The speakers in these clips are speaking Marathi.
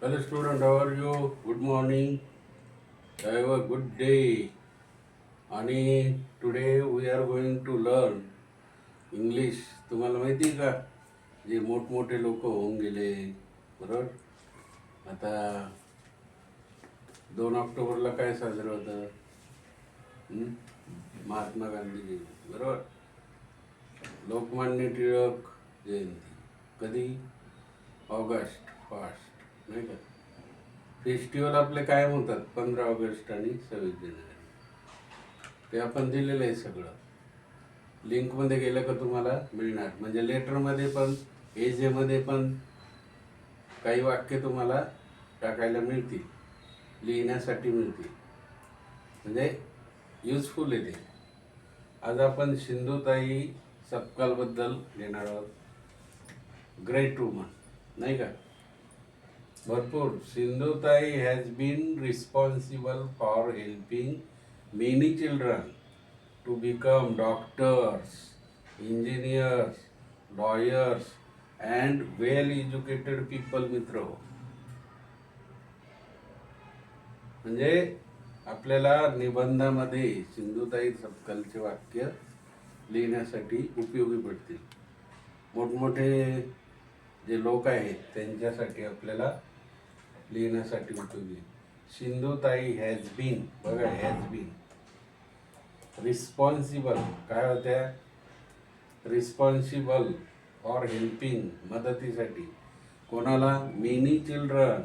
Hello student, how are you? Good morning. Have a good day. आणि today we are going to learn English. तुम्हाला माहिती आहे का, जे मोठमोठे लोक होऊन गेले, बरोबर. आता 2 ऑक्टोबरला काय साजरं होतं? महात्मा गांधीजी, बरोबर. लोकमान्य टिळक जयंती कधी? ऑगस्ट फर्स्ट, नाही का. फेस्टिवल आपले कायम होतात 15 ऑगस्ट आणि 26 जानेवारी. ते आपण दिलेलं आहे सगळं. लिंकमध्ये गेलं का तुम्हाला मिळणार. म्हणजे लेटरमध्ये पण एजेमध्ये पण काही वाक्य तुम्हाला टाकायला मिळतील, लिहिण्यासाठी मिळतील. म्हणजे युजफुल आहे ते. आज आपण सिंधुताई सपकालबद्दल घेणार आहोत. ग्रेट वुमन, नाही का. भरपूर. Sindhutai has been responsible for helping many children to become doctors, engineers, lawyers and well educated people. मित्र, म्हणजे आपल्याला निबंधामध्ये सिंधुताई सपकालचे वाक्य लिहिण्यासाठी उपयोगी पडतील. मोठमोठे जे लोक आहेत त्यांच्यासाठी आपल्याला लिहिण्यासाठी उपयोगी. सिंधुताई हॅज बीन, बघा, हॅज बीन रिस्पॉन्सिबल. काय होत्या? रिस्पॉन्सिबल फॉर हेल्पिंग, मदतीसाठी. कोणाला? Many children.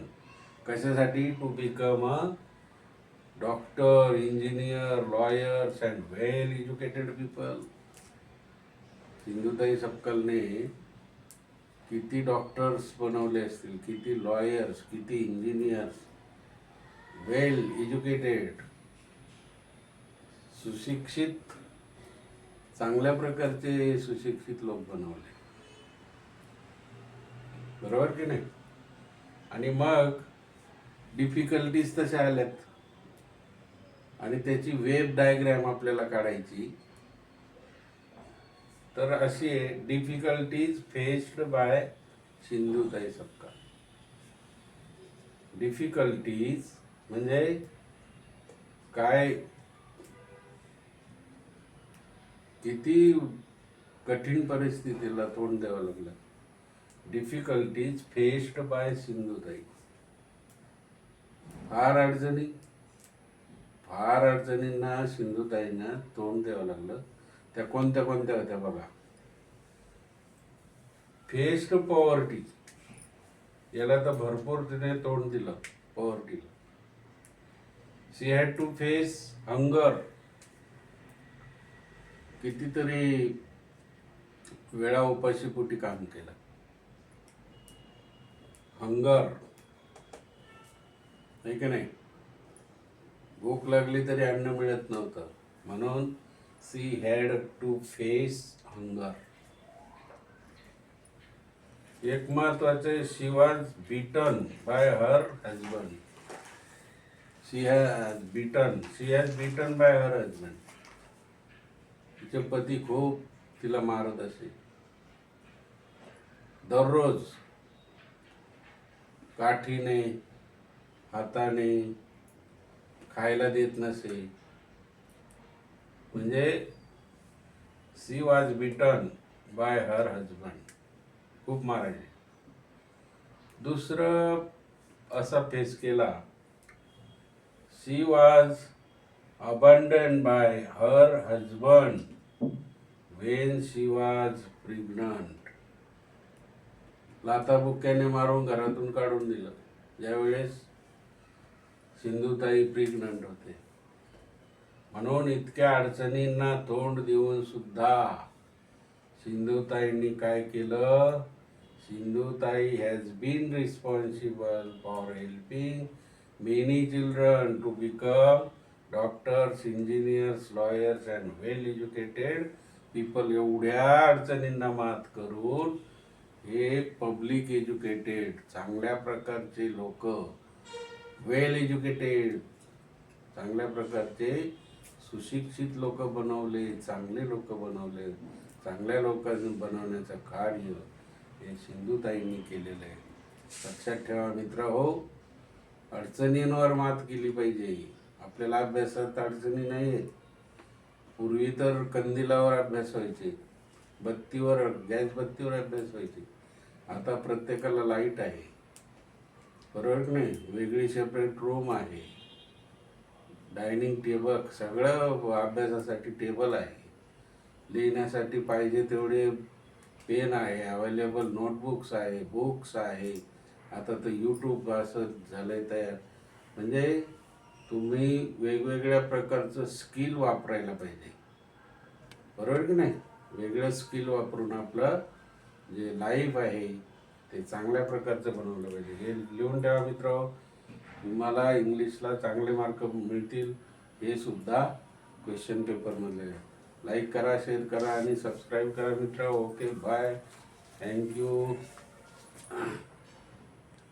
कशासाठी? To become a doctor, engineer, lawyers and well educated people. Sindhutai सपकालने किती डॉक्टर्स बनवले असतील, किती लॉयर्स, किती इंजिनियर्स, वेल एज्युकेटेड, सुशिक्षित, चांगल्या प्रकारचे सुशिक्षित लोक बनवले, बरोबर की नाही. आणि मग डिफिकल्टीज तशा आल्यात आणि त्याची वेब डायग्रॅम आपल्याला काढायची. तर अशी आहे, difficulties faced by Sindhutai Sapkal. Difficulties म्हणजे काय, किती कठीण परिस्थितीला तोंड द्यावं लागलं. Difficulties faced by Sindhutai. फार अडचणींना सिंधुताईंना तोंड द्यावं लागलं. त्या कोणत्या कोणत्या होत्या बघा. फेस्ड पॉवर्टी, याला तर भरपूर तिने तोंड दिलं, पॉवर्टीला. शी हॅड टू फेस हंगर. कितीतरी वेळा उपाशीपोटी काम केलं. हंगर, नाही की नाही. भूक लागली तरी अन्न मिळत नव्हतं, म्हणून she had to face hunger. एक महत्वाचे, she was beaten by her husband. She has beaten by her husband. तिचे पती खूप तिला मारत असे. दररोज काठीने, हाताने खायला देत नसे. म्हणजे she was beaten by her husband, खूप मारायचे. दुसरं असा फेस केला, she was abandoned by her husband when she was pregnant. लाथाबुक्क्याने मारून घरातून काढून दिलं ज्यावेळेस सिंधुताई प्रेग्नंट होते. म्हणून इतक्या अडचणींना तोंड देऊन सुद्धा सिंधुताईंनी काय केलं? Sindhutai has been responsible for helping many children to become doctors, engineers, lawyers and well educated people. एवढ्या अडचणींना मात करून हे पब्लिक एज्युकेटेड, चांगल्या प्रकारचे लोक, वेल एज्युकेटेड, चांगल्या प्रकारचे सुशिक्षित लोक बनवले, चांगले लोक बनवले. चांगल्या लोकांनी बनवण्याचं कार्य हे सिंधुताईंनी केलेलं आहे. लक्षात ठेवा मित्र हो, अडचणींवर मात केली पाहिजे. आपल्याला अभ्यासात अडचणी नाही आहेत. पूर्वी तर कंदिलावर अभ्यास व्हायचे, बत्तीवर, गॅस बत्तीवर अभ्यास व्हायचे. आता प्रत्येकाला लाईट आहे, बरोबर की नाही? वेगळी सेपरेट रूम आहे, डायनिंग टेबल, सगळं अभ्यासासाठी टेबल आहे, लिहिण्यासाठी पाहिजे तेवढे पेन आहे अवेलेबल, नोटबुक्स आहे, बुक्स आहे. आता तर यूट्यूब असं झालं आहे तयार. म्हणजे तुम्ही वेगवेगळ्या प्रकारचं स्किल वापरायला पाहिजे, बरोबर की नाही? वेगळं स्किल वापरून आपलं जे लाईफ आहे ते चांगल्या प्रकारचं बनवलं पाहिजे. हे लिहून ठेवा मित्र. तुम्हाला इंग्लिशला चांगले मार्क मिळतील, हे सुद्धा क्वेश्चन पेपरमधले. लाईक करा, शेअर करा आणि सबस्क्राईब करा मित्र. Okay, bye, thank you.